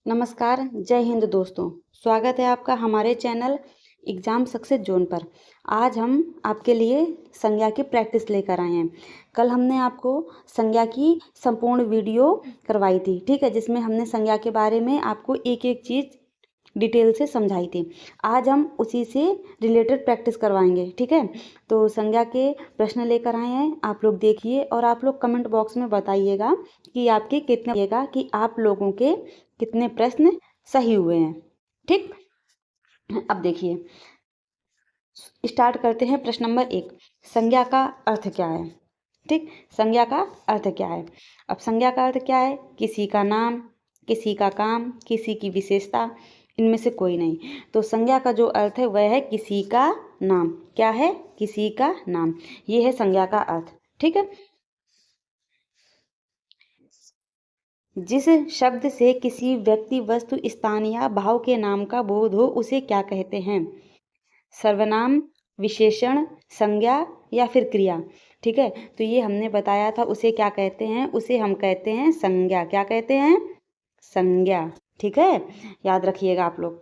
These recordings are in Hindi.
नमस्कार, जय हिंद दोस्तों। स्वागत है आपका हमारे चैनल एग्ज़ाम सक्सेस ज़ोन पर। आज हम आपके लिए संज्ञा की प्रैक्टिस लेकर आए हैं। कल हमने आपको संज्ञा की संपूर्ण वीडियो करवाई थी, ठीक है, जिसमें हमने संज्ञा के बारे में आपको एक-एक चीज़ डिटेल से समझाई थी। आज हम उसी से रिलेटेड प्रैक्टिस करवाएंगे, ठीक है। तो संज्ञा के प्रश्न लेकर आए हैं, आप लोग देखिए और आप लोग कमेंट बॉक्स में बताइएगा कि आपके कितने कि आप लोगों के कितने प्रश्न सही हुए हैं, ठीक। अब देखिए, स्टार्ट करते हैं। प्रश्न नंबर 1, संज्ञा का अर्थ क्या है, ठीक। संज्ञा का अर्थ क्या है? अब संज्ञा का अर्थ क्या है? किसी का नाम, किसी का काम, किसी की विशेषता, इनमें से कोई नहीं। तो संज्ञा का जो अर्थ है वह है किसी का नाम। क्या है? किसी का नाम। ये है संज्ञा का अर्थ, ठीक है। जिस शब्द से किसी व्यक्ति, वस्तु, स्थान या भाव के नाम का बोध हो उसे क्या कहते हैं? सर्वनाम, विशेषण, संज्ञा या फिर क्रिया, ठीक है। तो ये हमने बताया था, उसे क्या कहते हैं? उसे हम कहते हैं संज्ञा। क्या कहते हैं? संज्ञा, ठीक है। याद रखिएगा आप लोग।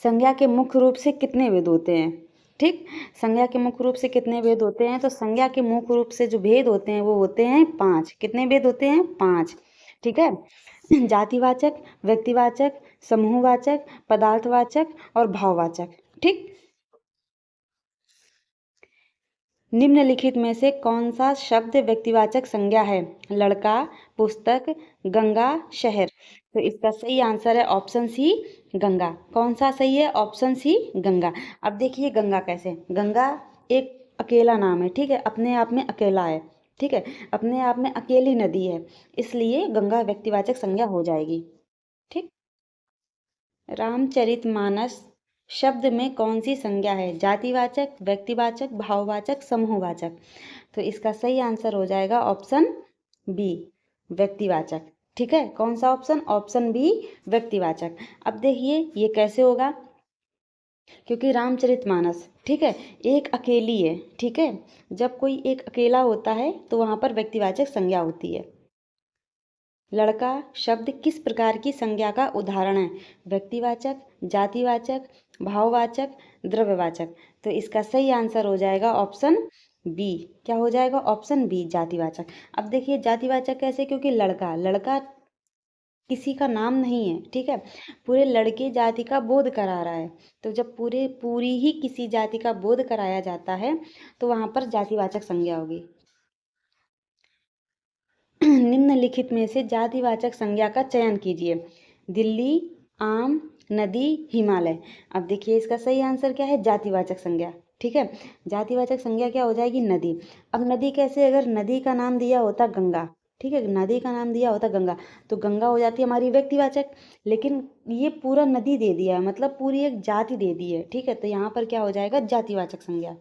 संज्ञा के मुख्य रूप से कितने भेद होते हैं, ठीक। संज्ञा के मुख्य रूप से कितने भेद होते हैं? तो संज्ञा के मुख्य रूप से जो भेद होते हैं वो होते हैं 5। कितने भेद होते हैं? 5, ठीक है। जातिवाचक, व्यक्तिवाचक, समूहवाचक, पदार्थवाचक और भाववाचक, ठीक। निम्नलिखित में से कौन सा शब्द व्यक्तिवाचक संज्ञा है? लड़का, पुस्तक, गंगा, शहर। तो इसका सही आंसर है ऑप्शन सी, गंगा। कौन सा सही है? Option C, Ganga. अब देखिए गंगा कैसे। गंगा एक अकेला नाम है, ठीक है, अपने आप में अकेला है, ठीक है, अपने आप में अकेली नदी है, इसलिए गंगा व्यक्तिवाचक संज्ञा हो जाएगी, ठीक। रामचरितमानस शब्द में कौन सी संज्ञा है? जातिवाचक, व्यक्तिवाचक, भाववाचक, समूहवाचक। तो इसका सही आंसर हो जाएगा ऑप्शन बी, व्यक्तिवाचक, ठीक है। कौन सा ऑप्शन? Option B, व्यक्तिवाचक। अब देखिए ये कैसे होगा, क्योंकि रामचरितमानस, ठीक है, एक अकेली है, ठीक है। जब कोई एक अकेला होता है तो वहाँ पर व्यक्तिवाचक संज्ञा होती है। लड़का शब्द किस प्रकार की संज्ञा का उदाहरण है? व्यक्तिवाचक, जातिवाचक, भाववाचक, द्रव्यवाचक। तो इसका सही आंसर हो जाएगा ऑप्शन बी। क्या हो जाएगा? ऑप्शन बी, जातिवाचक। अब देखिए जातिवाचक कैसे? क्योंकि लड़का, लड़का किसी का नाम नहीं है, ठीक है, पूरे लड़के जाति का बोध करा रहा है। तो जब पूरी ही किसी जाति का बोध कराया जाता है तो वहाँ पर जातिवाचक संज्ञा होगी। निम्नलिखित में से जातिवाचक संज्ञा का चयन कीजिए। दिल्ली, आम, नदी, हिमालय। अब देखिए इसका सही आंसर क्या है? जातिवाचक संज्ञा, ठीक है। जातिवाचक संज्ञा क्या हो जाएगी? नदी। अब नदी कैसे? अगर नदी का नाम दिया होता गंगा, ठीक है, नदी का नाम दिया होता गंगा, तो गंगा हो जाती है हमारी व्यक्तिवाचक। लेकिन ये पूरा नदी दे दिया है, मतलब पूरी एक जाति दे दी है, ठीक है, तो यहाँ पर क्या हो जाएगा? जातिवाचक संज्ञा।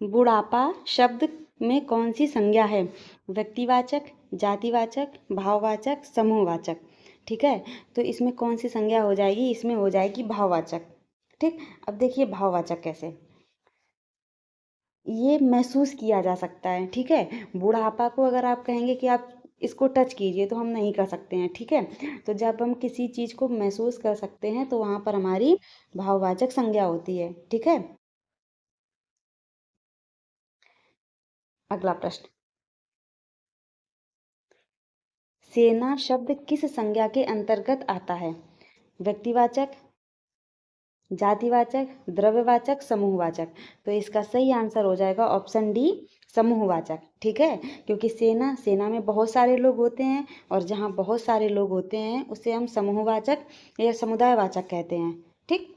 बुढ़ापा शब्द में कौन सी संज्ञा है? व्यक्तिवाचक, जातिवाचक, भाववाचक, समूहवाचक, ठीक है। तो इसमें कौन सी संज्ञा हो जाएगी? इसमें हो जाएगी भाववाचक, ठीक। अब देखिए भाववाचक कैसे, ये महसूस किया जा सकता है, ठीक है। बुढ़ापा को अगर आप कहेंगे कि आप इसको टच कीजिए तो हम नहीं कर सकते हैं, ठीक है। तो जब हम किसी चीज़ को महसूस कर सकते हैं तो वहाँ पर हमारी भाववाचक संज्ञा होती है, ठीक है। अगला प्रश्न, सेना शब्द किस संज्ञा के अंतर्गत आता है? व्यक्तिवाचक, जातिवाचक, द्रव्यवाचक, समूहवाचक। तो इसका सही आंसर हो जाएगा ऑप्शन डी, समूहवाचक, ठीक है। क्योंकि सेना में बहुत सारे लोग होते हैं और जहाँ बहुत सारे लोग होते हैं उसे हम समूहवाचक या समुदायवाचक कहते हैं, ठीक।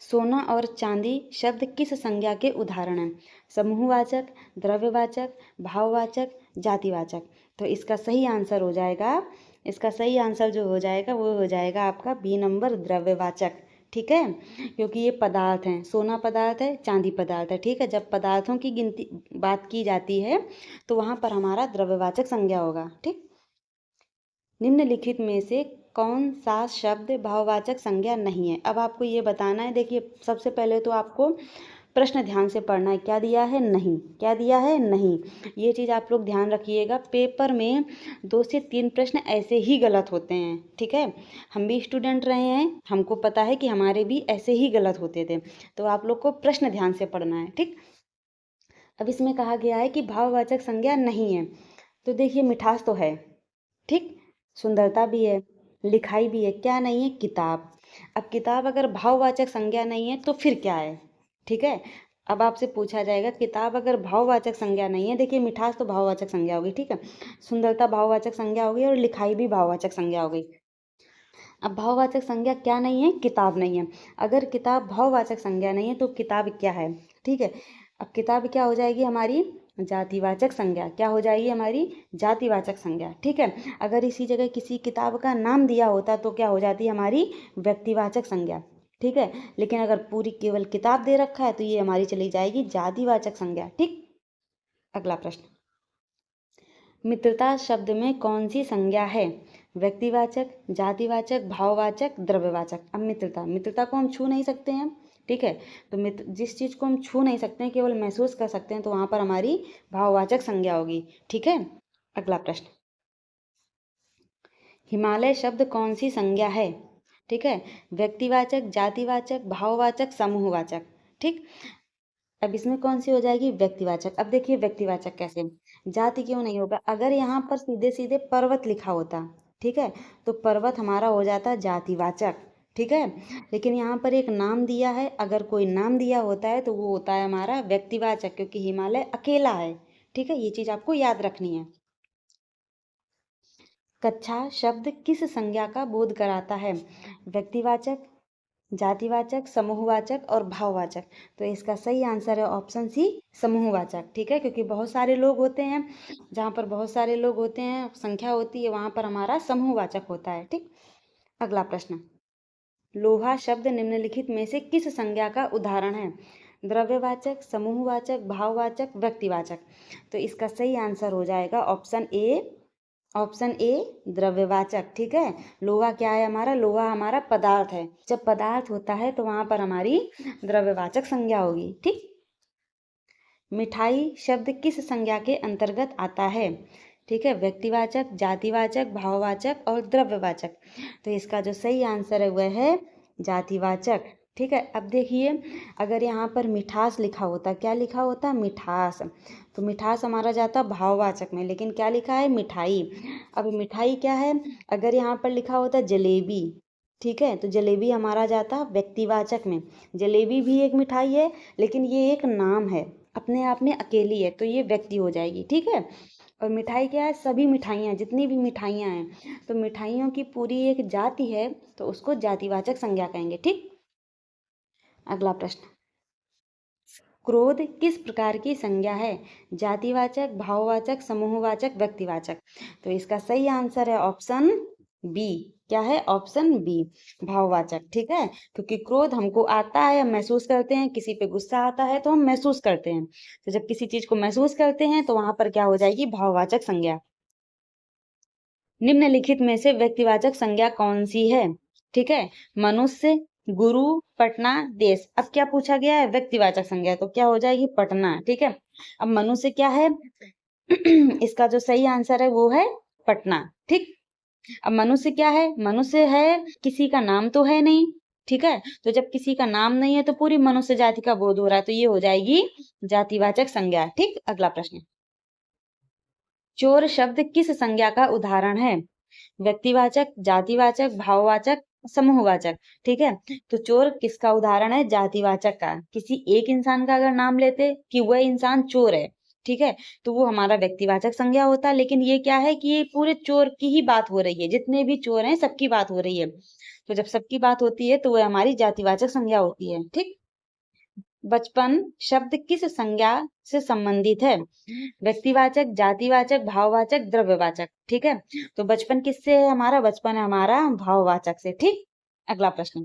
सोना और चांदी शब्द किस संज्ञा के उदाहरण हैं? समूहवाचक, द्रव्यवाचक, भाववाचक, जातिवाचक। तो इसका सही आंसर हो जाएगा, इसका सही आंसर जो हो जाएगा वो हो जाएगा आपका बी नंबर, द्रव्यवाचक, ठीक है। क्योंकि ये पदार्थ हैं, सोना पदार्थ है, चांदी पदार्थ है, ठीक है। जब पदार्थों की गिनती बात की जाती है तो वहाँ पर हमारा द्रव्यवाचक संज्ञा होगा, ठीक। निम्नलिखित में से कौन सा शब्द भाववाचक संज्ञा नहीं है? अब आपको ये बताना है। देखिए सबसे पहले तो आपको प्रश्न ध्यान से पढ़ना है। क्या दिया है? नहीं। क्या दिया है? नहीं। ये चीज़ आप लोग ध्यान रखिएगा। पेपर में 2 से 3 प्रश्न ऐसे ही गलत होते हैं, ठीक है। हम भी स्टूडेंट रहे हैं, हमको पता है कि हमारे भी ऐसे ही गलत होते थे। तो आप लोग को प्रश्न ध्यान से पढ़ना है, ठीक। अब इसमें कहा गया है कि भाववाचक संज्ञा नहीं है। तो देखिए मिठास तो है, ठीक, सुंदरता भी है, लिखाई भी है, क्या नहीं है? किताब। अब किताब अगर भाववाचक संज्ञा नहीं है तो फिर क्या है? ठीक है। अब आपसे पूछा जाएगा किताब अगर भाववाचक संज्ञा नहीं है, देखिए मिठास तो भाववाचक संज्ञा होगी, ठीक है, सुंदरता भाववाचक संज्ञा होगी और लिखाई भी भाववाचक संज्ञा हो गई। अब भाववाचक संज्ञा क्या नहीं है? किताब नहीं है। अगर किताब भाववाचक संज्ञा नहीं है तो किताब क्या है? ठीक है। अब किताब क्या हो जाएगी हमारी? जातिवाचक संज्ञा। क्या हो जाएगी हमारी? जातिवाचक संज्ञा, ठीक है। अगर इसी जगह किसी किताब का नाम दिया होता तो क्या हो जाती हमारी? व्यक्तिवाचक संज्ञा, ठीक है। लेकिन अगर पूरी केवल किताब दे रखा है तो ये हमारी चली जाएगी जातिवाचक संज्ञा, ठीक। अगला प्रश्न, मित्रता शब्द में कौन सी संज्ञा है? व्यक्तिवाचक, जातिवाचक, भाववाचक, द्रव्यवाचक। अब मित्रता, मित्रता को हम छू नहीं सकते हैं, ठीक है। तो मित्र, जिस चीज़ को हम छू नहीं सकते हैं, केवल महसूस कर सकते हैं, तो वहाँ पर हमारी भाववाचक संज्ञा होगी, ठीक है। अगला प्रश्न, हिमालय शब्द कौन सी संज्ञा है? ठीक है, व्यक्तिवाचक, जातिवाचक, भाववाचक, समूहवाचक, ठीक। अब इसमें कौन सी हो जाएगी? व्यक्तिवाचक। अब देखिए व्यक्तिवाचक कैसे, जाति क्यों नहीं होगा? अगर यहाँ पर सीधे सीधे पर्वत लिखा होता, ठीक है, तो पर्वत हमारा हो जाता जातिवाचक, ठीक है। लेकिन यहाँ पर एक नाम दिया है, अगर कोई नाम दिया होता है तो वो होता है हमारा व्यक्तिवाचक, क्योंकि हिमालय अकेला है, ठीक है। ये चीज़ आपको याद रखनी है। कच्छा शब्द किस संज्ञा का बोध कराता है? व्यक्तिवाचक, जातिवाचक, समूहवाचक और भाववाचक। तो इसका सही आंसर है ऑप्शन सी, समूहवाचक, ठीक है। क्योंकि बहुत सारे लोग होते हैं, जहाँ पर बहुत सारे लोग होते हैं, संख्या होती है, वहाँ पर हमारा समूहवाचक होता है, ठीक। अगला प्रश्न, लोहा शब्द निम्नलिखित में से किस संज्ञा का उदाहरण है? द्रव्यवाचक, समूहवाचक, भाववाचक, व्यक्तिवाचक। तो इसका सही आंसर हो जाएगा ऑप्शन ए, ऑप्शन ए द्रव्यवाचक, ठीक है। लोहा क्या है हमारा? लोहा हमारा पदार्थ है। जब पदार्थ होता है तो वहां पर हमारी द्रव्यवाचक संज्ञा होगी, ठीक। मिठाई शब्द किस संज्ञा के अंतर्गत आता है? ठीक है, व्यक्तिवाचक, जातिवाचक, भाववाचक और द्रव्यवाचक। तो इसका जो सही आंसर है वह है जातिवाचक, ठीक है। अब देखिए अगर यहाँ पर मिठास लिखा होता, क्या लिखा होता? मिठास, तो मिठास हमारा जाता भाववाचक में, लेकिन क्या लिखा है? मिठाई। अब मिठाई क्या है? अगर यहाँ पर लिखा होता जलेबी, ठीक है, तो जलेबी हमारा जाता व्यक्तिवाचक में। जलेबी भी एक मिठाई है, लेकिन ये एक नाम है, अपने आप में अकेली है, तो ये व्यक्ति हो जाएगी, ठीक है। और मिठाई क्या है? सभी मिठाइयाँ, जितनी भी मिठाइयाँ हैं, तो मिठाइयों की पूरी एक जाति है, तो उसको जातिवाचक संज्ञा कहेंगे, ठीक। अगला प्रश्न, क्रोध किस प्रकार की संज्ञा है? जातिवाचक, भाववाचक, समूहवाचक, व्यक्तिवाचक। तो इसका सही आंसर है ऑप्शन बी। क्या है? ऑप्शन बी, भाववाचक, ठीक है। क्योंकि क्रोध हमको आता है, हम महसूस करते हैं, किसी पे गुस्सा आता है तो हम महसूस करते हैं, तो जब किसी चीज को महसूस करते हैं तो वहां पर क्या हो जाएगी? भाववाचक संज्ञा। निम्नलिखित में से व्यक्तिवाचक संज्ञा कौन सी है? ठीक है, मनुष्य, गुरु, पटना, देश। अब क्या पूछा गया है? व्यक्तिवाचक संज्ञा, तो क्या हो जाएगी? पटना, ठीक है। अब मनुष्य क्या है? इसका जो सही आंसर है वो है पटना, ठीक। अब मनुष्य क्या है? मनुष्य है, किसी का नाम तो है नहीं, ठीक है। तो जब किसी का नाम नहीं है तो पूरी मनुष्य जाति का बोध हो रहा है, तो ये हो जाएगी जातिवाचक संज्ञा, ठीक। अगला प्रश्न, चोर शब्द किस संज्ञा का उदाहरण है? व्यक्तिवाचक, जातिवाचक, भाववाचक, समूहवाचक, ठीक है। तो चोर किसका उदाहरण है? जातिवाचक का। किसी एक इंसान का अगर नाम लेते कि वह इंसान चोर है, ठीक है, तो वो हमारा व्यक्तिवाचक संज्ञा होता। लेकिन ये क्या है कि ये पूरे चोर की ही बात हो रही है, जितने भी चोर हैं सबकी बात हो रही है, तो जब सबकी बात होती है तो वह हमारी जातिवाचक संज्ञा होती है, ठीक। बचपन शब्द किस संज्ञा से संबंधित है? व्यक्तिवाचक, जातिवाचक, भाववाचक, द्रव्यवाचक, ठीक है। तो बचपन किससे है हमारा? बचपन है हमारा भाववाचक से, ठीक। अगला प्रश्न,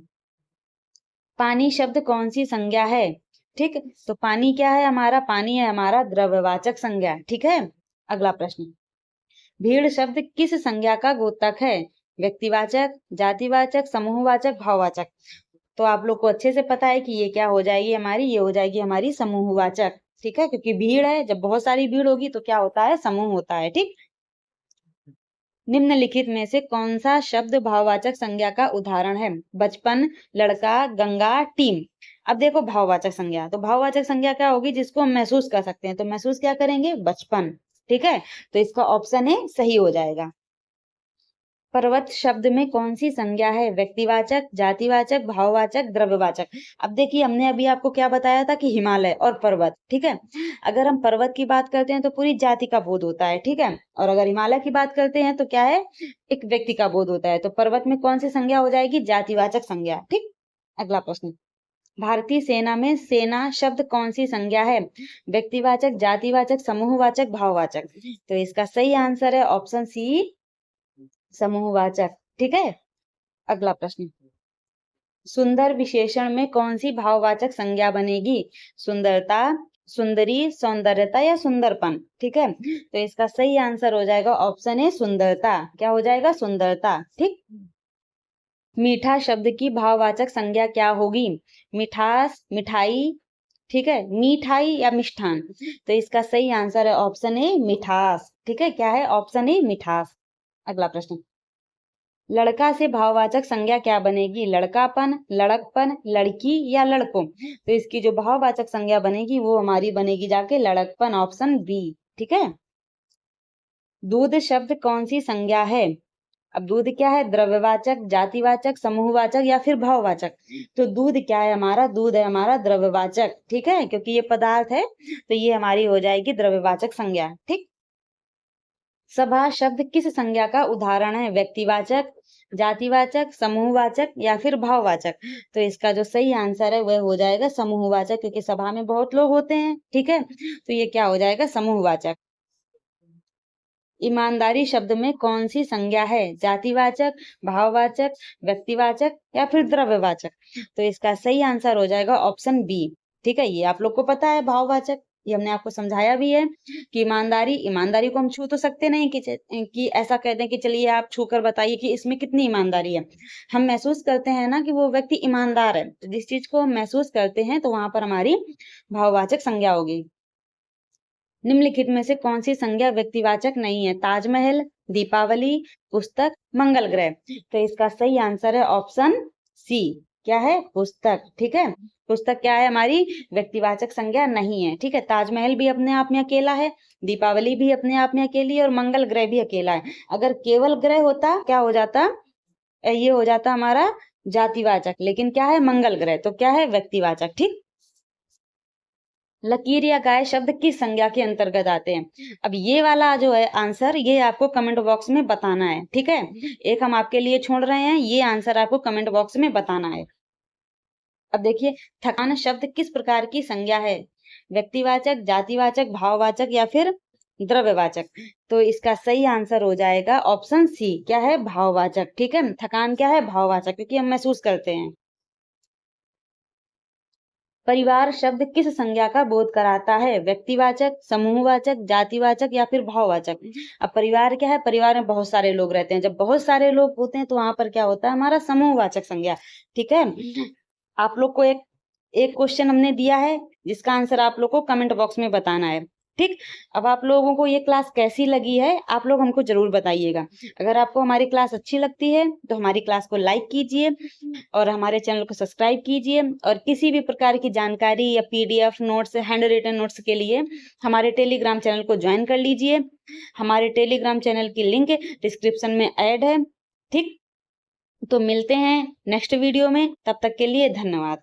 पानी शब्द कौन सी संज्ञा है? ठीक, तो पानी क्या है हमारा? पानी है हमारा द्रव्यवाचक संज्ञा, ठीक है। अगला प्रश्न, भीड़ शब्द किस संज्ञा का द्योतक है? व्यक्तिवाचक, जातिवाचक, समूहवाचक, भाववाचक। तो आप लोग को अच्छे से पता है कि ये क्या हो जाएगी हमारी, ये हो जाएगी हमारी समूहवाचक। ठीक है, क्योंकि भीड़ है, जब बहुत सारी भीड़ होगी तो क्या होता है, समूह होता है। ठीक, निम्नलिखित में से कौन सा शब्द भाववाचक संज्ञा का उदाहरण है? बचपन, लड़का, गंगा, टीम। अब देखो भाववाचक संज्ञा, तो भाववाचक संज्ञा क्या होगी, जिसको हम महसूस कर सकते हैं, तो महसूस क्या करेंगे, बचपन। ठीक है, तो इसका ऑप्शन है सही हो जाएगा। पर्वत शब्द में कौन सी संज्ञा है? व्यक्तिवाचक, जातिवाचक, भाववाचक, द्रव्यवाचक। अब देखिए हमने अभी आपको क्या बताया था कि हिमालय और पर्वत। ठीक है, अगर हम पर्वत की बात करते हैं तो पूरी जाति का बोध होता है। ठीक है, और अगर हिमालय की बात करते हैं तो क्या है, एक व्यक्ति का बोध होता है। तो पर्वत में कौन सी संज्ञा हो जाएगी, जातिवाचक संज्ञा। ठीक, अगला प्रश्न, भारतीय सेना में सेना शब्द कौन सी संज्ञा है? व्यक्तिवाचक, जातिवाचक, समूहवाचक, भाववाचक। तो इसका सही आंसर है ऑप्शन सी, समूहवाचक। ठीक है, अगला प्रश्न, सुंदर विशेषण में कौन सी भाववाचक संज्ञा बनेगी? सुंदरता, सुंदरी, सौंदर्यता या सुंदरपन। ठीक है, तो इसका सही आंसर हो जाएगा ऑप्शन ए, सुंदरता। क्या हो जाएगा, सुंदरता। ठीक, मीठा शब्द की भाववाचक संज्ञा क्या होगी? मिठास, मिठाई, ठीक है, मिठाई या मिष्ठान। तो इसका सही आंसर है ऑप्शन ए, मिठास। ठीक है, क्या है, ऑप्शन ए, मिठास। अगला प्रश्न, लड़का से भाववाचक संज्ञा क्या बनेगी? लड़कापन, लड़कपन, लड़की या लड़कों। तो इसकी जो भाववाचक संज्ञा बनेगी वो हमारी बनेगी जाके लड़कपन, ऑप्शन बी। ठीक है, दूध शब्द कौन सी संज्ञा है? अब दूध क्या है, द्रव्यवाचक, जातिवाचक, समूहवाचक या फिर भाववाचक। तो दूध क्या है हमारा, दूध है हमारा द्रव्यवाचक। ठीक है, क्योंकि ये पदार्थ है तो ये हमारी हो जाएगी द्रव्यवाचक संज्ञा। ठीक, सभा शब्द किस संज्ञा का उदाहरण है? व्यक्तिवाचक, जातिवाचक, समूहवाचक या फिर भाववाचक। तो इसका जो सही आंसर है वह हो जाएगा समूहवाचक, क्योंकि सभा में बहुत लोग होते हैं। ठीक है, तो ये क्या हो जाएगा, समूहवाचक। ईमानदारी शब्द में कौन सी संज्ञा है? जातिवाचक, भाववाचक, व्यक्तिवाचक या फिर द्रव्यवाचक। तो इसका सही आंसर हो जाएगा ऑप्शन बी। ठीक है, ये आप लोग को पता है भाववाचक, ये हमने आपको समझाया भी है कि ईमानदारी, ईमानदारी को हम छू तो सकते नहीं कि ऐसा कहते हैं कि चलिए आप छू कर बताइए कि इसमें कितनी ईमानदारी है। हम महसूस करते हैं ना कि वो व्यक्ति ईमानदार है, तो जिस चीज को हम महसूस करते हैं तो वहां पर हमारी भाववाचक संज्ञा होगी। निम्नलिखित में से कौन सी संज्ञा व्यक्तिवाचक नहीं है? ताजमहल, दीपावली, पुस्तक, मंगल ग्रह। तो इसका सही आंसर है ऑप्शन सी। क्या है, पुस्तक। ठीक है, पुस्तक क्या है, हमारी व्यक्तिवाचक संज्ञा नहीं है। ठीक है, ताजमहल भी अपने आप में अकेला है, दीपावली भी अपने आप में अकेली है और मंगल ग्रह भी अकेला है। अगर केवल ग्रह होता क्या हो जाता, ये हो जाता हमारा जातिवाचक, लेकिन क्या है, मंगल ग्रह, तो क्या है, व्यक्तिवाचक। ठीक, लकीर या गाय शब्द किस संज्ञा के अंतर्गत आते हैं? अब ये वाला जो है आंसर, ये आपको कमेंट बॉक्स में बताना है। ठीक है, एक हम आपके लिए छोड़ रहे हैं, ये आंसर आपको कमेंट बॉक्स में बताना है। अब देखिए, थकान शब्द किस प्रकार की संज्ञा है? व्यक्तिवाचक, जातिवाचक, भाववाचक या फिर द्रव्यवाचक। तो इसका सही आंसर हो जाएगा ऑप्शन सी। क्या है, भाववाचक। ठीक है, थकान क्या है, भाववाचक, क्योंकि हम महसूस करते हैं। परिवार शब्द किस संज्ञा का बोध कराता है? व्यक्तिवाचक, समूहवाचक, जातिवाचक या फिर भाववाचक। अब परिवार क्या है, परिवार में बहुत सारे लोग रहते हैं, जब बहुत सारे लोग होते हैं तो वहां पर क्या होता है, हमारा समूहवाचक संज्ञा। ठीक है, आप लोग को एक एक क्वेश्चन हमने दिया है जिसका आंसर आप लोग को कमेंट बॉक्स में बताना है। ठीक, अब आप लोगों को ये क्लास कैसी लगी है आप लोग हमको जरूर बताइएगा। अगर आपको हमारी क्लास अच्छी लगती है तो हमारी क्लास को लाइक कीजिए और हमारे चैनल को सब्सक्राइब कीजिए, और किसी भी प्रकार की जानकारी या PDF notes, handwritten notes के लिए हमारे टेलीग्राम चैनल को ज्वाइन कर लीजिए। हमारे टेलीग्राम चैनल की लिंक डिस्क्रिप्शन में ऐड है। ठीक, तो मिलते हैं नेक्स्ट वीडियो में, तब तक के लिए धन्यवाद।